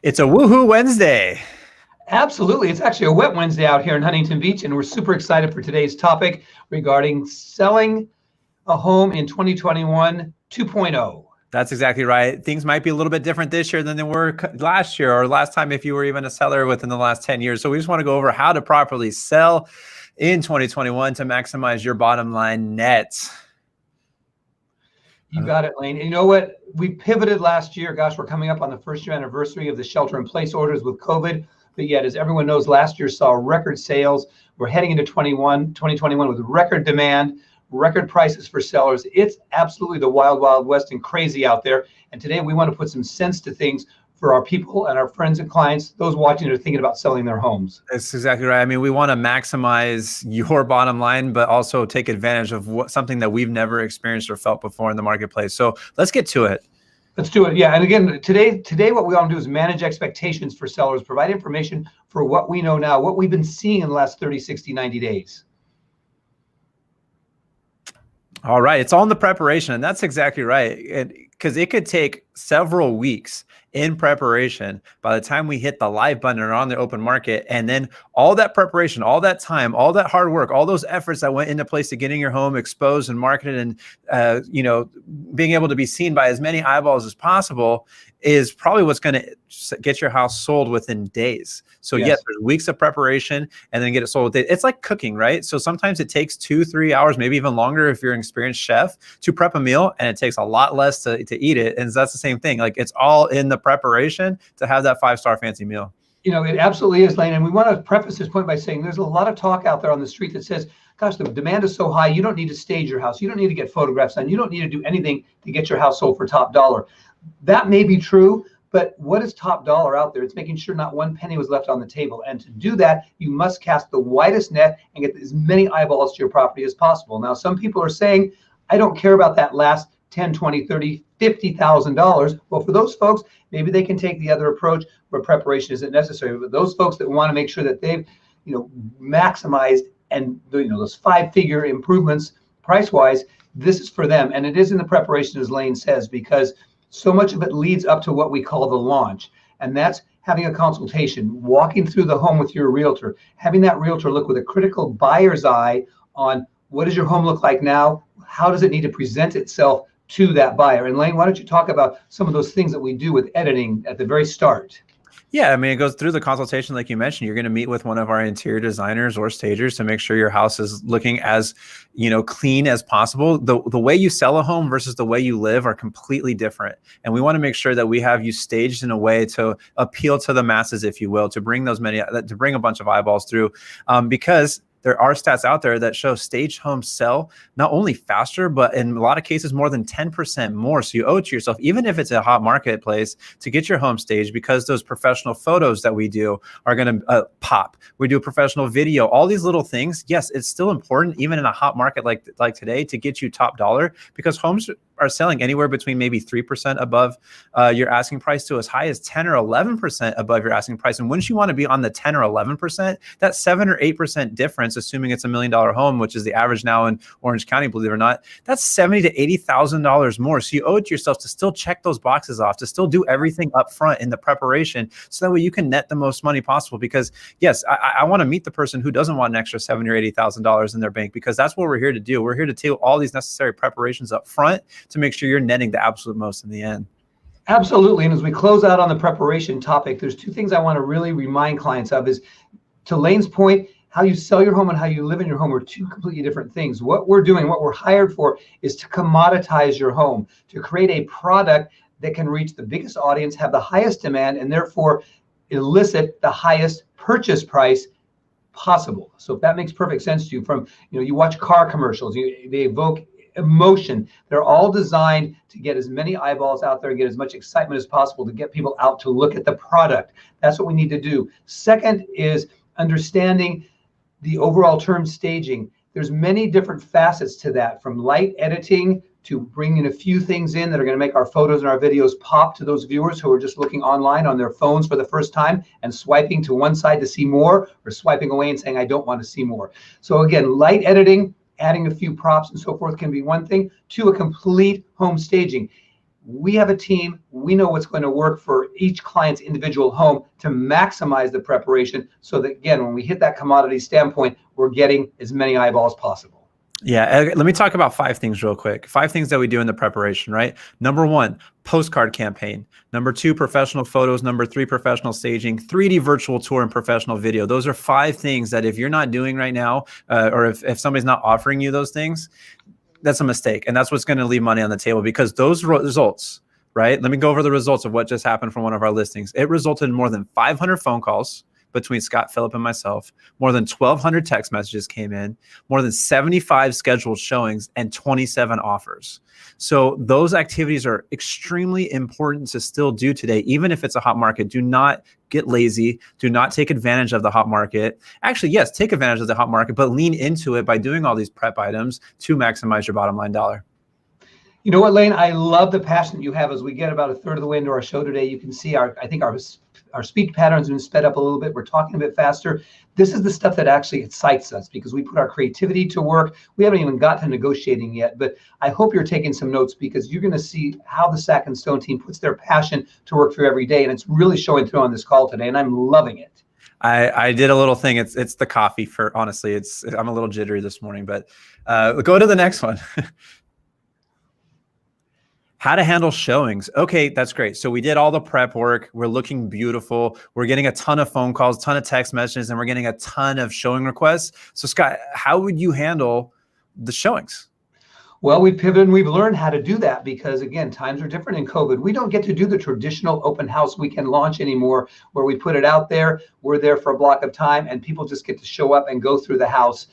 It's a woohoo Wednesday. Absolutely. It's actually a wet Wednesday out here in Huntington Beach, and we're super excited for today's topic regarding selling a home in 2021 2.0. That's exactly right. Things might be a little bit different this year than they were last year or last time if you were even a seller within the last 10 years. So we just want to go over how to properly sell in 2021 to maximize your bottom line net. You got it, Lane. And you know what? We pivoted last year. Gosh, we're coming up on the first year anniversary of the shelter-in-place orders with COVID. But yet, as everyone knows, last year saw record sales. We're heading into 2021 with record demand, record prices for sellers. It's absolutely the wild, wild west and crazy out there. And today we want to put some sense to things for our people and our friends and clients, those watching that are thinking about selling their homes. That's exactly right. I mean, we want to maximize your bottom line, but also take advantage of something that we've never experienced or felt before in the marketplace. So let's get to it. Let's do it. Yeah. And again, today what we want to do is manage expectations for sellers, provide information for what we know now, what we've been seeing in the last 30, 60, 90 days. All right. It's all in the preparation. And that's exactly right. Because it could take several weeks in preparation by the time we hit the live button or on the open market. And then all that preparation, all that time, all that hard work, all those efforts that went into place to getting your home exposed and marketed and, being able to be seen by as many eyeballs as possible is probably what's going to get your house sold within days. So yes, there's weeks of preparation and then get it sold. It's like cooking, right? So sometimes it takes 2-3 hours, maybe even longer if you're an experienced chef to prep a meal, and it takes a lot less to eat it. And that's the same thing. Like, it's all in the preparation to have that 5-star fancy meal. It absolutely is, Lane. And we want to preface this point by saying there's a lot of talk out there on the street that says, gosh, the demand is so high, you don't need to stage your house. You don't need to get photographs done. You don't need to do anything to get your house sold for top dollar. That may be true, but what is top dollar out there? It's making sure not one penny was left on the table. And to do that, you must cast the widest net and get as many eyeballs to your property as possible. Now, some people are saying, I don't care about that last $10, $20, $30, $50,000. Well, for those folks, maybe they can take the other approach where preparation isn't necessary. But those folks that want to make sure that they've, maximized and those 5-figure improvements price-wise, this is for them. And it is in the preparation, as Lane says, because so much of it leads up to what we call the launch. And that's having a consultation, walking through the home with your realtor, having that realtor look with a critical buyer's eye on what does your home look like now? How does it need to present itself to that buyer? And Lane, why don't you talk about some of those things that we do with editing at the very start? Yeah, I mean, it goes through the consultation, like you mentioned. You're going to meet with one of our interior designers or stagers to make sure your house is looking as, clean as possible. The way you sell a home versus the way you live are completely different. And we want to make sure that we have you staged in a way to appeal to the masses, if you will, to bring a bunch of eyeballs through, because there are stats out there that show staged homes sell not only faster, but in a lot of cases more than 10% more. So you owe it to yourself, even if it's a hot marketplace, to get your home staged, because those professional photos that we do are going to pop. We do a professional video, all these little things. Yes, it's still important, even in a hot market like today, to get you top dollar, because homes are selling anywhere between maybe 3% above your asking price to as high as 10 or 11% above your asking price. And wouldn't you want to be on the 10 or 11%? That 7 or 8% difference, assuming it's $1 million home, which is the average now in Orange County, believe it or not, that's $70,000 to $80,000 more. So you owe it to yourself to still check those boxes off, to still do everything up front in the preparation, so that way you can net the most money possible. Because yes, I want to meet the person who doesn't want an extra $70,000 or $80,000 in their bank, because that's what we're here to do. We're here to do all these necessary preparations up front to make sure you're netting the absolute most in the end. Absolutely. And as we close out on the preparation topic, there's 2 things I want to really remind clients of. Is, to Lane's point, how you sell your home and how you live in your home are 2 completely different things. What we're doing, what we're hired for, is to commoditize your home, to create a product that can reach the biggest audience, have the highest demand, and therefore elicit the highest purchase price possible. So if that makes perfect sense to you, from, you watch car commercials, they evoke emotion. They're all designed to get as many eyeballs out there, get as much excitement as possible, to get people out to look at the product. That's what we need to do. Second is understanding the overall term staging. There's many different facets to that, from light editing to bringing a few things in that are going to make our photos and our videos pop to those viewers who are just looking online on their phones for the first time and swiping to one side to see more, or swiping away and saying, I don't want to see more. So again, light editing, adding a few props and so forth can be one thing, to a complete home staging. We have a team. We know what's going to work for each client's individual home to maximize the preparation so that, again, when we hit that commodity standpoint, we're getting as many eyeballs possible. Yeah, let me talk about 5 things real quick. 5 things that we do in the preparation, right? Number 1, postcard campaign. Number 2, professional photos. Number 3, professional staging. 3D virtual tour and professional video. Those are 5 things that if you're not doing right now, or if somebody's not offering you those things, that's a mistake. And that's what's going to leave money on the table, because those results, right? Let me go over the results of what just happened from one of our listings. It resulted in more than 500 phone calls between Scott, Phillip, and myself. More than 1,200 text messages came in, more than 75 scheduled showings, and 27 offers. So those activities are extremely important to still do today, even if it's a hot market. Do not get lazy. Do not take advantage of the hot market. Actually, yes, take advantage of the hot market, but lean into it by doing all these prep items to maximize your bottom line dollar. You know what, Lane? I love the passion you have. As we get about a third of the way into our show today, you can see I think our speech patterns have been sped up a little bit. We're talking a bit faster. This is the stuff that actually excites us because we put our creativity to work. We haven't even got to negotiating yet, but I hope you're taking some notes because you're going to see how the Sackin-Stone team puts their passion to work through every day, and it's really showing through on this call today, and I'm loving it. I did a little thing. It's the coffee, for honestly. I'm a little jittery this morning, but go to the next one. How to handle showings. Okay, that's great. So we did all the prep work. We're looking beautiful. We're getting a ton of phone calls, ton of text messages, and we're getting a ton of showing requests. So Scott, how would you handle the showings? Well, we pivoted and we've learned how to do that because, again, times are different in COVID. We don't get to do the traditional open house weekend launch anymore where we put it out there, we're there for a block of time, and people just get to show up and go through the house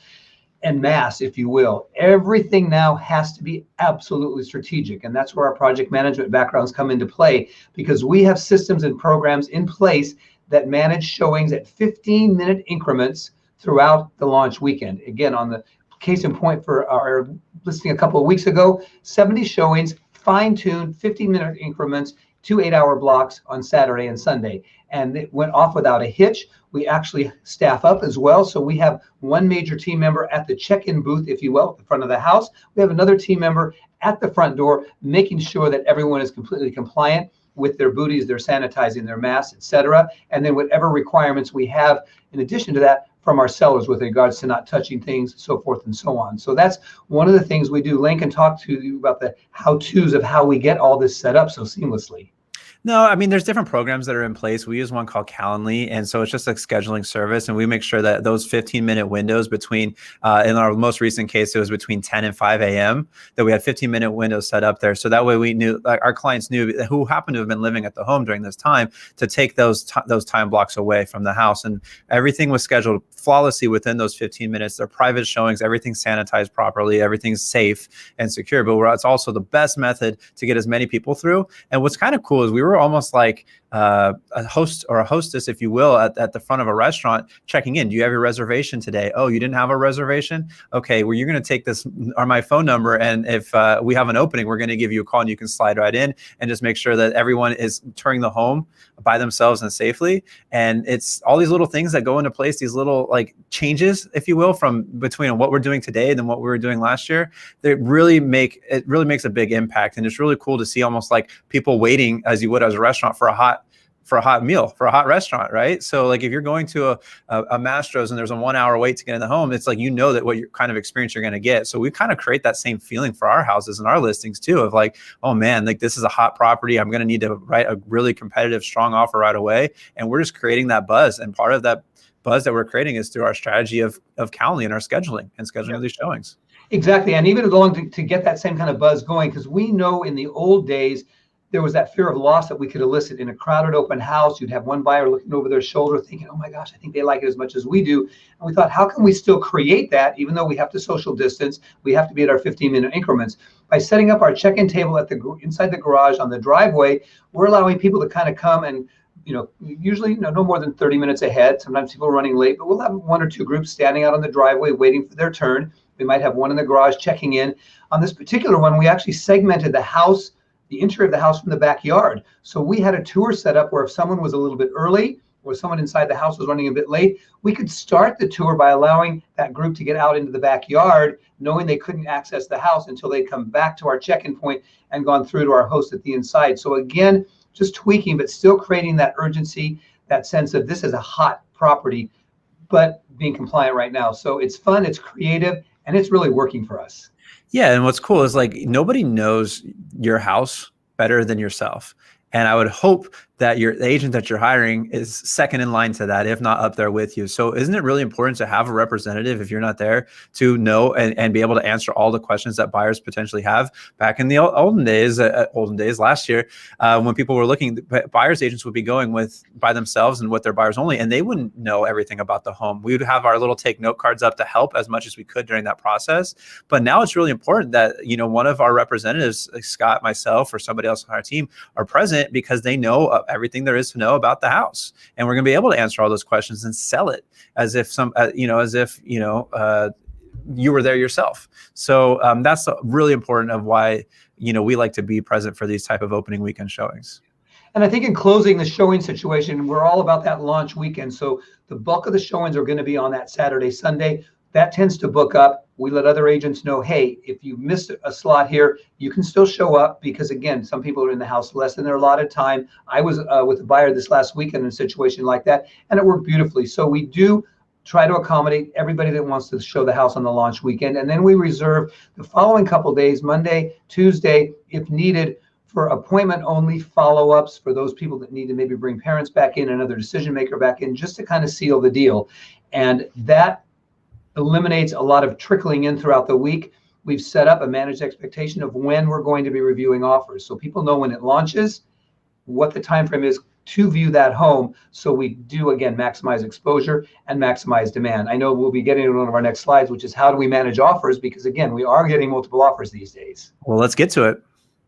en masse, if you will. Everything now has to be absolutely strategic. And that's where our project management backgrounds come into play, because we have systems and programs in place that manage showings at 15-minute increments throughout the launch weekend. Again, on the case in point for our listing a couple of weeks ago, 70 showings, fine-tuned 15-minute increments, 2 8-hour blocks on Saturday and Sunday. And it went off without a hitch. We actually staff up as well. So we have one major team member at the check-in booth, if you will, at the front of the house. We have another team member at the front door, making sure that everyone is completely compliant with their booties, their sanitizing, their masks, etc. And then whatever requirements we have in addition to that from our sellers with regards to not touching things, so forth and so on. So that's one of the things we do. Lane can talk to you about the how-tos of how we get all this set up so seamlessly. No, I mean, there's different programs that are in place. We use one called Calendly, and so it's just a scheduling service, and we make sure that those 15-minute windows between, in our most recent case, it was between 10 and 5 a.m., that we had 15-minute windows set up there. So that way we knew, our clients knew, who happened to have been living at the home during this time, to take those time blocks away from the house. And everything was scheduled flawlessly within those 15 minutes. They're private showings, everything's sanitized properly, everything's safe and secure, but it's also the best method to get as many people through. And what's kind of cool is we were almost like a host or a hostess, if you will, at the front of a restaurant checking in. Do you have your reservation today? Oh, you didn't have a reservation? Okay, well, you're going to take this or my phone number, and if we have an opening, we're going to give you a call and you can slide right in and just make sure that everyone is touring the home by themselves and safely. And it's all these little things that go into place, these little like changes, if you will, from between what we're doing today and what we were doing last year. It really makes a big impact. And it's really cool to see almost like people waiting as you would as a restaurant for a hot meal, for a hot restaurant, right? So like if you're going to a Mastro's and there's a 1 hour wait to get in the home, it's like, you know that what your kind of experience you're going to get. So we kind of create that same feeling for our houses and our listings too, of like, oh man, like this is a hot property. I'm going to need to write a really competitive, strong offer right away. And we're just creating that buzz. And part of that buzz that we're creating is through our strategy of Calendly and our scheduling of these showings. Exactly. And even along to get that same kind of buzz going, because we know in the old days, there was that fear of loss that we could elicit in a crowded open house. You'd have one buyer looking over their shoulder thinking, oh my gosh, I think they like it as much as we do. And we thought, how can we still create that even though we have to social distance? We have to be at our 15-minute increments. By setting up our check-in table at inside the garage on the driveway, we're allowing people to kind of come and, usually no more than 30 minutes ahead. Sometimes people are running late, but we'll have 1 or 2 groups standing out on the driveway waiting for their turn. We might have one in the garage checking in. On this particular one, we actually segmented the interior of the house from the backyard. So we had a tour set up where if someone was a little bit early or someone inside the house was running a bit late, we could start the tour by allowing that group to get out into the backyard, knowing they couldn't access the house until they come back to our check-in point and gone through to our host at the inside. So again, just tweaking, but still creating that urgency, that sense of this is a hot property, but being compliant right now. So it's fun, it's creative, and it's really working for us. Yeah, and what's cool is like nobody knows your house better than yourself. And I would hope that the agent that you're hiring is second in line to that, if not up there with you. So isn't it really important to have a representative, if you're not there, to know and be able to answer all the questions that buyers potentially have? Back in the olden days last year, when people were looking, buyers agents would be going by themselves and with their buyers only, and they wouldn't know everything about the home. We would have our little take note cards up to help as much as we could during that process. But now it's really important that, one of our representatives, like Scott, myself, or somebody else on our team, are present, because they know everything there is to know about the house, and we're going to be able to answer all those questions and sell it as if you were there yourself. So that's really important of why we like to be present for these type of opening weekend showings. And I think in closing the showing situation, we're all about that launch weekend. So the bulk of the showings are going to be on that Saturday, Sunday. That tends to book up. We let other agents know, hey, if you missed a slot here, you can still show up, because again, some people are in the house less than their allotted time. I was with a buyer this last weekend in a situation like that, and it worked beautifully. So we do try to accommodate everybody that wants to show the house on the launch weekend. And then we reserve the following couple days, Monday, Tuesday, if needed, for appointment only follow-ups for those people that need to maybe bring parents back in, another decision maker back in, just to kind of seal the deal. And that eliminates a lot of trickling in throughout the week. We've set up a managed expectation of when we're going to be reviewing offers, so people know when it launches, what the time frame is to view that home. So we do, again, maximize exposure and maximize demand. I know we'll be getting to one of our next slides, which is how do we manage offers, because again, we are getting multiple offers these days. Well, let's get to it.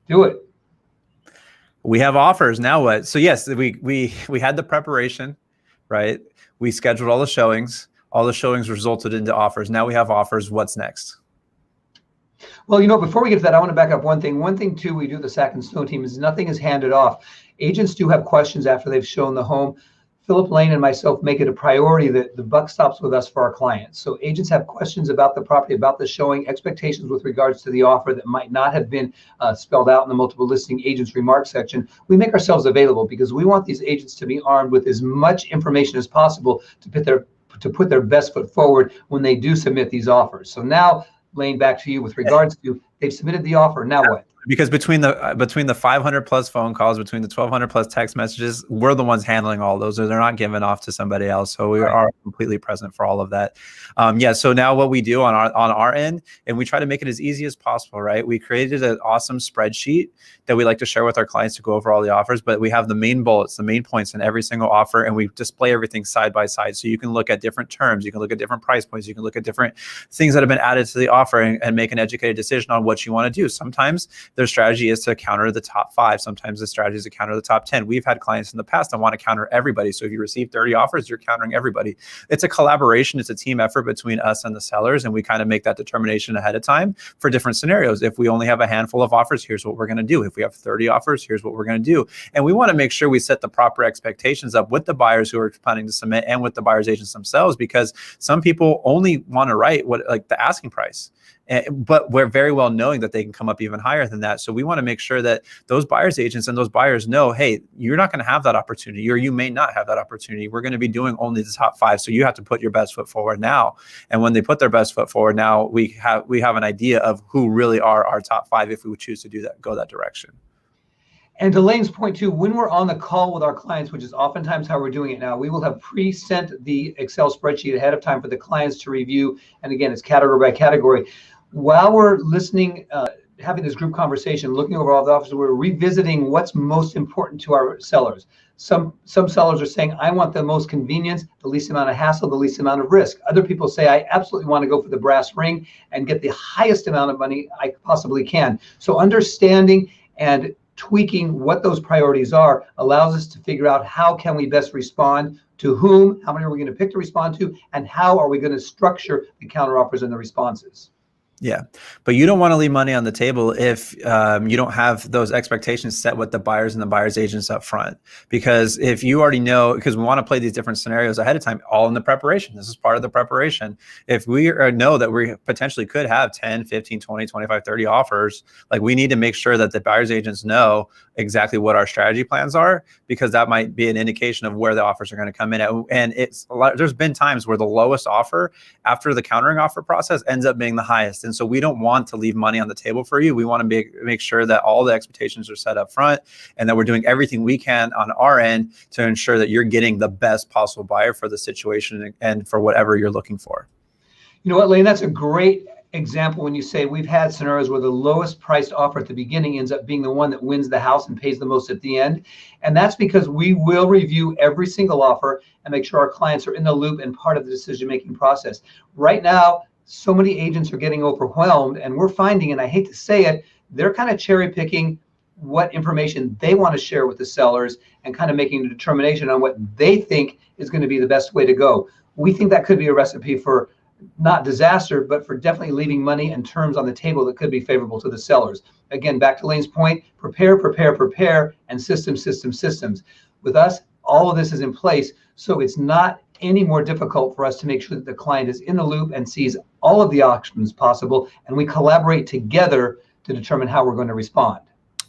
Do it. We have offers. Now what? So yes, we had the preparation, right? We scheduled all the showings. All the showings resulted into offers. Now we have offers. What's next? Well, before we get to that, I want to back up one thing. One thing, too, we do the Sackin-Stone team is nothing is handed off. Agents do have questions after they've shown the home. Philip Lane and myself make it a priority that the buck stops with us for our clients. So agents have questions about the property, about the showing, expectations with regards to the offer that might not have been spelled out in the multiple listing agents remarks section. We make ourselves available because we want these agents to be armed with as much information as possible to put their best foot forward when they do submit these offers. So now, Lane, back to you with regards to they've submitted the offer. Now what? Because between the 500 plus phone calls, between the 1,200 plus text messages, we're the ones handling all those. They're not given off to somebody else. So we are completely present for all of that. So now what we do on our end, and we try to make it as easy as possible, right? We created an awesome spreadsheet that we like to share with our clients to go over all the offers, but we have the main bullets, the main points in every single offer, and we display everything side by side. So you can look at different terms, you can look at different price points, you can look at different things that have been added to the offer and make an educated decision on what you want to do. Sometimes their strategy is to counter the top 5. Sometimes the strategy is to counter the top 10. We've had clients in the past that want to counter everybody. So if you receive 30 offers, you're countering everybody. It's a collaboration. It's a team effort between us and the sellers. And we kind of make that determination ahead of time for different scenarios. If we only have a handful of offers, here's what we're going to do. If we have 30 offers, here's what we're going to do. And we want to make sure we set the proper expectations up with the buyers who are planning to submit and with the buyers agents themselves, because some people only want to write the asking price. But we're very well knowing that they can come up even higher than that. So we want to make sure that those buyers agents and those buyers know, hey, you're not going to have that opportunity, or you may not have that opportunity. We're going to be doing only the top 5. So you have to put your best foot forward now. And when they put their best foot forward now, we have an idea of who really are our top 5 if we would choose to do that, go that direction. And to Lane's point too, when we're on the call with our clients, which is oftentimes how we're doing it now, we will have pre-sent the Excel spreadsheet ahead of time for the clients to review. And again, it's category by category. While we're listening, having this group conversation, looking over all the offers, we're revisiting what's most important to our sellers. Some sellers are saying, I want the most convenience, the least amount of hassle, the least amount of risk. Other people say, I absolutely want to go for the brass ring and get the highest amount of money I possibly can. So understanding and tweaking what those priorities are allows us to figure out how can we best respond to whom, how many are we going to pick to respond to, and how are we going to structure the counteroffers and the responses. Yeah, but you don't want to leave money on the table if you don't have those expectations set with the buyers and the buyer's agents up front. Because if you already know, because we want to play these different scenarios ahead of time, all in the preparation. This is part of the preparation. If we know that we potentially could have 10, 15, 20, 25, 30 offers, like we need to make sure that the buyer's agents know exactly what our strategy plans are, because that might be an indication of where the offers are going to come in at. And it's a lot, there's been times where the lowest offer after the countering offer process ends up being the highest. And so we don't want to leave money on the table for you. We want to make sure that all the expectations are set up front and that we're doing everything we can on our end to ensure that you're getting the best possible buyer for the situation and for whatever you're looking for. You know what, Lane, that's a great example when you say we've had scenarios where the lowest priced offer at the beginning ends up being the one that wins the house and pays the most at the end. And that's because we will review every single offer and make sure our clients are in the loop and part of the decision-making process. Right now, so many agents are getting overwhelmed, and we're finding, and I hate to say it, they're kind of cherry picking what information they want to share with the sellers and kind of making a determination on what they think is going to be the best way to go. We think that could be a recipe for not disaster, but for definitely leaving money and terms on the table that could be favorable to the sellers. Again, back to Lane's point, prepare, and systems. With us, all of this is in place, so it's not any more difficult for us to make sure that the client is in the loop and sees all of the options possible, and we collaborate together to determine how we're going to respond.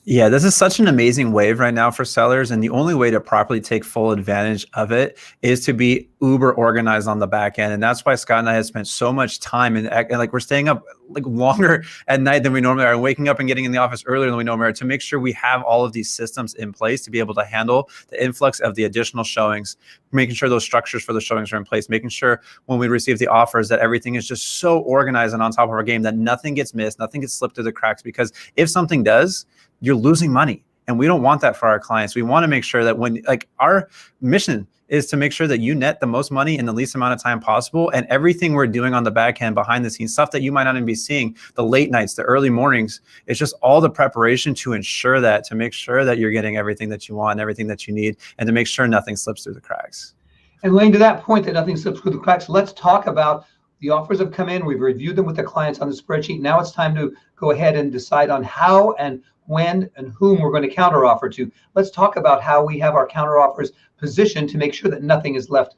Yeah, this is such an amazing wave right now for sellers. And the only way to properly take full advantage of it is to be uber organized on the back end. And that's why Scott and I have spent so much time and like we're staying up like longer at night than we normally are, and waking up and getting in the office earlier than we normally are, to make sure we have all of these systems in place to be able to handle the influx of the additional showings, making sure those structures for the showings are in place, making sure when we receive the offers that everything is just so organized and on top of our game that nothing gets missed, nothing gets slipped through the cracks. Because if something does, you're losing money. And we don't want that for our clients. We want to make sure that when, like, our mission is to make sure that you net the most money in the least amount of time possible. And everything we're doing on the back end, behind the scenes, stuff that you might not even be seeing, the late nights, the early mornings, it's just all the preparation to ensure that, to make sure that you're getting everything that you want and everything that you need, and to make sure nothing slips through the cracks. And Lane, to that point that nothing slips through the cracks, let's talk about the offers have come in. We've reviewed them with the clients on the spreadsheet. Now it's time to go ahead and decide on how and when and whom we're going to counteroffer to. Let's talk about how we have our counteroffers positioned to make sure that nothing is left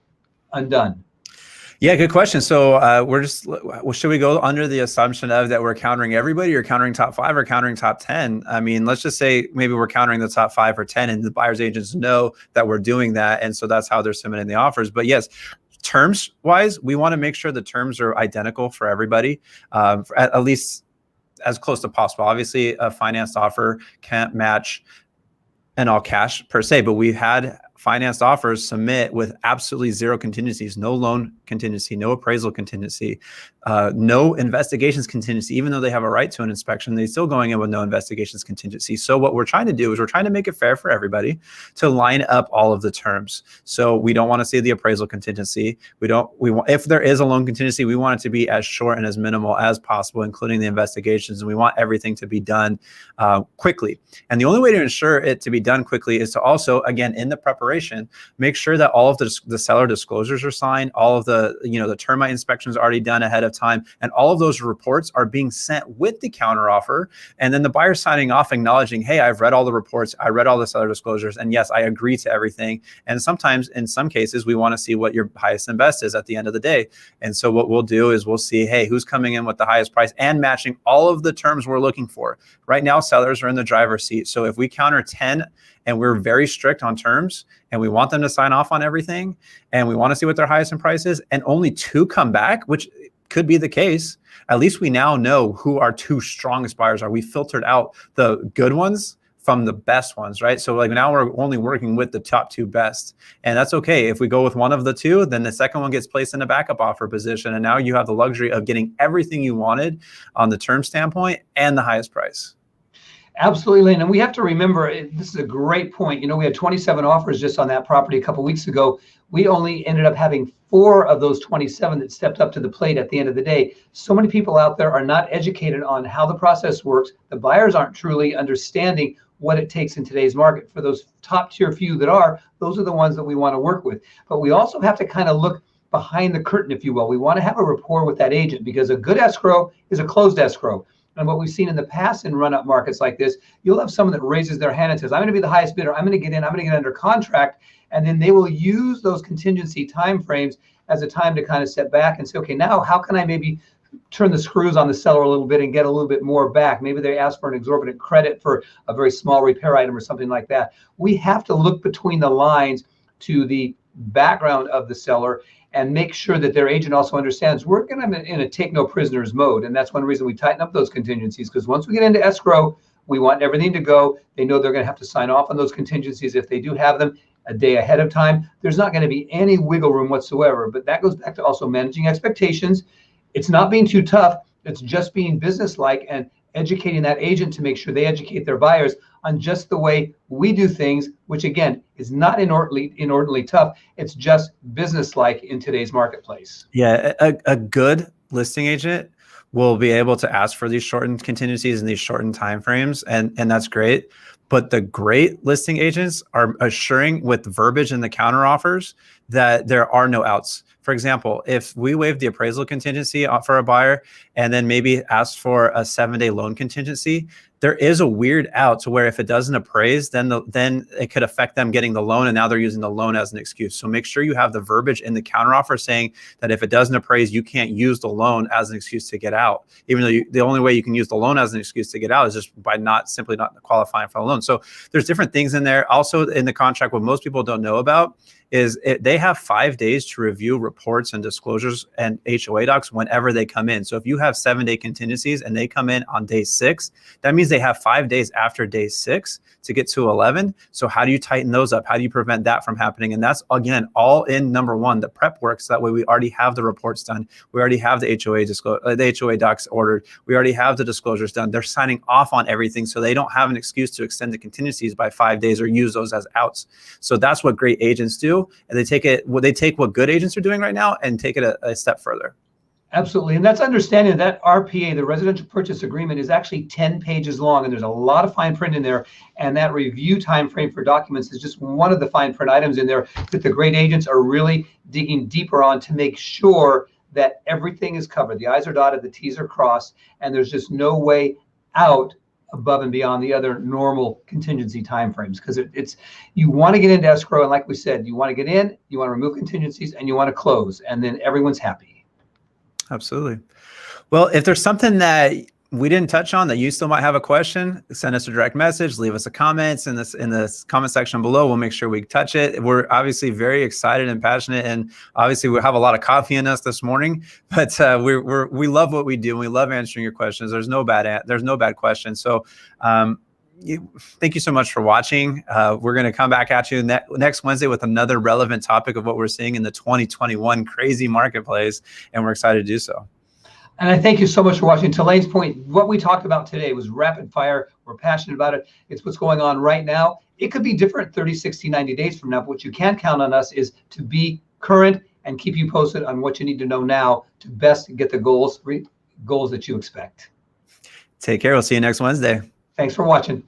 undone. Yeah, good question. So should we go under the assumption of that we're countering everybody, or countering top 5, or countering top 10? I mean, let's just say maybe we're countering the top 5 or 10, and the buyer's agents know that we're doing that. And so that's how they're submitting the offers. But yes, terms wise, we want to make sure the terms are identical for everybody, at least as close to possible. Obviously, a financed offer can't match an all cash per se, but we've had financed offers submit with absolutely zero contingencies, no loan contingency, no appraisal contingency, no investigations contingency. Even though they have a right to an inspection, they're still going in with no investigations contingency. So what we're trying to do is we're trying to make it fair for everybody to line up all of the terms. So we don't want to see the appraisal contingency. We want, if there is a loan contingency, we want it to be as short and as minimal as possible, including the investigations. And we want everything to be done quickly. And the only way to ensure it to be done quickly is to also, again, in the preparation, make sure that all of the seller disclosures are signed, all of the, the termite inspections are already done ahead of time, and all of those reports are being sent with the counteroffer. And then the buyer signing off, acknowledging, hey, I've read all the reports, I read all the seller disclosures, and yes, I agree to everything. And sometimes, in some cases, we want to see what your highest and best is at the end of the day. And so what we'll do is we'll see, hey, who's coming in with the highest price and matching all of the terms we're looking for. Right now, sellers are in the driver's seat. So if we counter 10 and we're very strict on terms, and we want them to sign off on everything, and we want to see what their highest in price is, and only 2 come back, which could be the case, at least we now know who our 2 strongest buyers are. We filtered out the good ones from the best ones, right? So like now we're only working with the top 2 best, and that's okay. If we go with one of the 2, then the second one gets placed in a backup offer position, and now you have the luxury of getting everything you wanted on the term standpoint and the highest price. Absolutely, Lane. And we have to remember, this is a great point. We had 27 offers just on that property a couple weeks ago. We only ended up having 4 of those 27 that stepped up to the plate at the end of the day. So many people out there are not educated on how the process works. The buyers aren't truly understanding what it takes in today's market. For those top tier few that are, those are the ones that we want to work with. But we also have to kind of look behind the curtain, if you will. We want to have a rapport with that agent, because a good escrow is a closed escrow. And what we've seen in the past in run-up markets like this, you'll have someone that raises their hand and says, I'm going to be the highest bidder, I'm going to get in, I'm going to get under contract. And then they will use those contingency timeframes as a time to kind of step back and say, okay, now how can I maybe turn the screws on the seller a little bit and get a little bit more back? Maybe they ask for an exorbitant credit for a very small repair item or something like that. We have to look between the lines to the background of the seller and make sure that their agent also understands we're going to be in a take no prisoners mode. And that's one reason we tighten up those contingencies, because once we get into escrow, we want everything to go. They know they're going to have to sign off on those contingencies if they do have them a day ahead of time. There's not going to be any wiggle room whatsoever. But that goes back to also managing expectations. It's not being too tough. It's just being businesslike and educating that agent to make sure they educate their buyers on just the way we do things, which again is not inordinately tough. It's just businesslike in today's marketplace. Yeah, a good listing agent will be able to ask for these shortened contingencies and these shortened timeframes, and that's great. But the great listing agents are assuring with verbiage in the counteroffers that there are no outs. For example, if we waive the appraisal contingency for a buyer and then maybe ask for a 7-day loan contingency, there is a weird out to where if it doesn't appraise, then it could affect them getting the loan, and now they're using the loan as an excuse. So make sure you have the verbiage in the counteroffer saying that if it doesn't appraise, you can't use the loan as an excuse to get out. Even though the only way you can use the loan as an excuse to get out is just by simply not qualifying for a loan. So there's different things in there. Also in the contract, what most people don't know about is they have 5 days to review reports and disclosures and HOA docs whenever they come in. So if you have 7-day contingencies and they come in on day 6, that means they have 5 days after day 6 to get to 11. So how do you tighten those up? How do you prevent that from happening? And that's, again, all in number one, the prep work. So that way we already have the reports done. We already have the HOA docs ordered. We already have the disclosures done. They're signing off on everything, so they don't have an excuse to extend the contingencies by 5 days or use those as outs. So that's what great agents do. And they take what good agents are doing right now and take it a step further. Absolutely. And that's understanding that RPA, the residential purchase agreement, is actually 10 pages long, and there's a lot of fine print in there. And that review time frame for documents is just one of the fine print items in there that the great agents are really digging deeper on to make sure that everything is covered. The I's are dotted, the T's are crossed, and there's just no way out above and beyond the other normal contingency timeframes, because it's you want to get into escrow, and like we said, you want to get in, you want to remove contingencies, and you want to close, and then everyone's happy. Absolutely. Well, if there's something that we didn't touch on that you still might have a question, send us a direct message, leave us a comment in the comment section below. We'll make sure we touch it. We're obviously very excited and passionate, and obviously we have a lot of coffee in us this morning, but we love what we do. And we love answering your questions. There's no bad questions. So thank you so much for watching. We're going to come back at you next Wednesday with another relevant topic of what we're seeing in the 2021 crazy marketplace, and we're excited to do so. And I thank you so much for watching. To Lane's point, what we talked about today was rapid fire. We're passionate about it. It's what's going on right now. It could be different 30, 60, 90 days from now, but what you can count on us is to be current and keep you posted on what you need to know now to best get the goals that you expect. Take care. We'll see you next Wednesday. Thanks for watching.